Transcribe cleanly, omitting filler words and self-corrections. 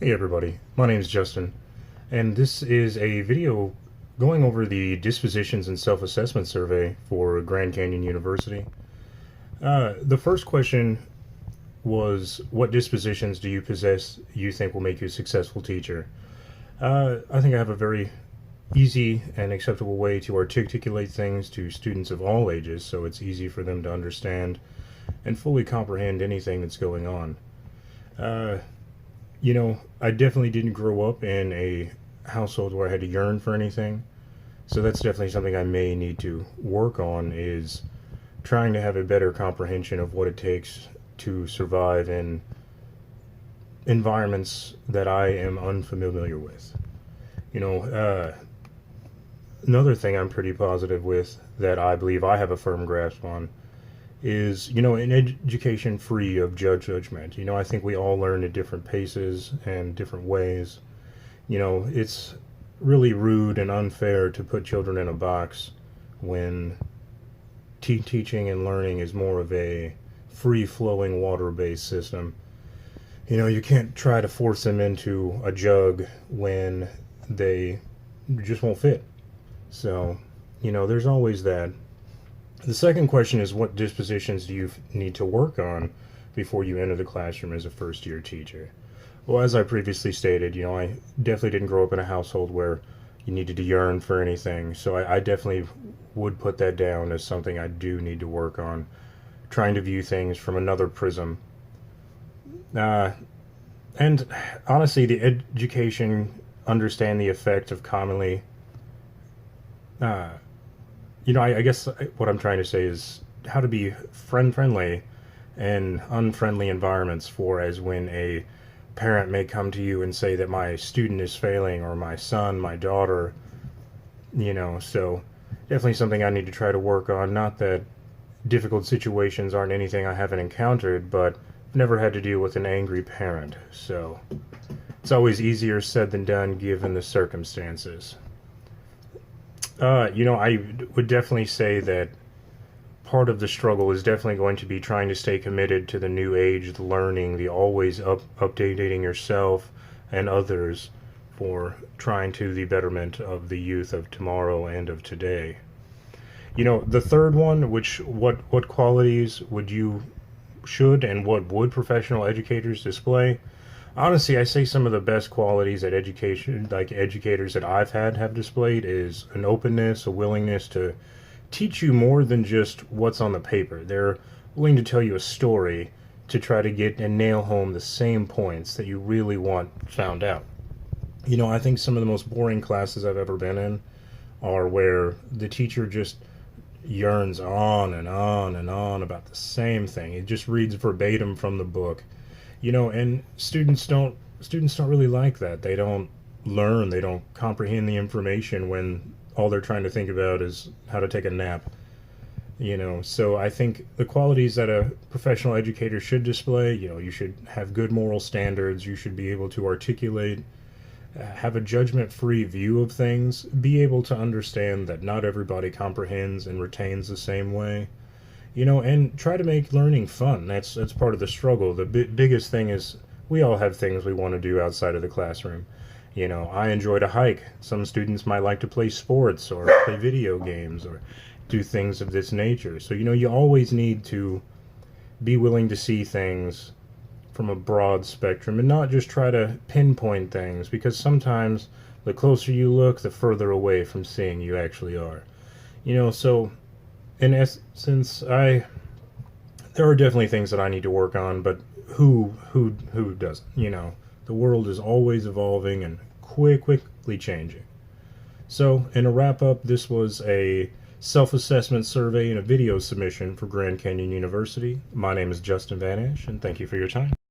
Hey everybody, my name is Justin, and this is a video going over the Dispositions and Self-Assessment Survey for Grand Canyon University. The first question was, what dispositions do you possess you think will make you a successful teacher? I think I have a very easy and acceptable way to articulate things to students of all ages, so it's easy for them to understand and fully comprehend anything that's going on. I definitely didn't grow up in a household where I had to yearn for anything. So that's definitely something I may need to work on, is trying to have a better comprehension of what it takes to survive in environments that I am unfamiliar with. Another thing I'm pretty positive with that I believe I have a firm grasp on is, an education free of judgment. I think we all learn at different paces and different ways. It's really rude and unfair to put children in a box when teaching and learning is more of a free-flowing water-based system. You can't try to force them into a jug when they just won't fit. So, there's always that. The second question is, what dispositions do you need to work on before you enter the classroom as a first-year teacher? Well, as I previously stated, I definitely didn't grow up in a household where you needed to yearn for anything, so I definitely would put that down as something I do need to work on, trying to view things from another prism. And honestly, the education, understand the effect of commonly I guess what I'm trying to say is how to be friendly in unfriendly environments, for as when a parent may come to you and say that my student is failing, or my son, my daughter, so definitely something I need to try to work on. Not that difficult situations aren't anything I haven't encountered, but I've never had to deal with an angry parent, so it's always easier said than done given the circumstances. I would definitely say that part of the struggle is definitely going to be trying to stay committed to the new age, the learning, the always updating yourself and others for trying to the betterment of the youth of tomorrow and of today. The third one, what qualities should and what would professional educators display? Honestly, I say some of the best qualities that educators that I've had have displayed is an openness, a willingness to teach you more than just what's on the paper. They're willing to tell you a story to try to get and nail home the same points that you really want found out. I think some of the most boring classes I've ever been in are where the teacher just yearns on and on and on about the same thing. It just reads verbatim from the book. And students don't really like that. They don't learn, they don't comprehend the information when all they're trying to think about is how to take a nap. So I think the qualities that a professional educator should display, you should have good moral standards, you should be able to articulate, have a judgment-free view of things, be able to understand that not everybody comprehends and retains the same way. And try to make learning fun. That's part of the struggle. The biggest thing is we all have things we want to do outside of the classroom. I enjoy to hike. Some students might like to play sports or play video games or do things of this nature. So, you always need to be willing to see things from a broad spectrum and not just try to pinpoint things, because sometimes the closer you look, the further away from seeing you actually are. So in essence, there are definitely things that I need to work on, but who doesn't? The world is always evolving and quickly changing. So, in a wrap up, this was a self-assessment survey and a video submission for Grand Canyon University. My name is Justin Van Ash, and thank you for your time.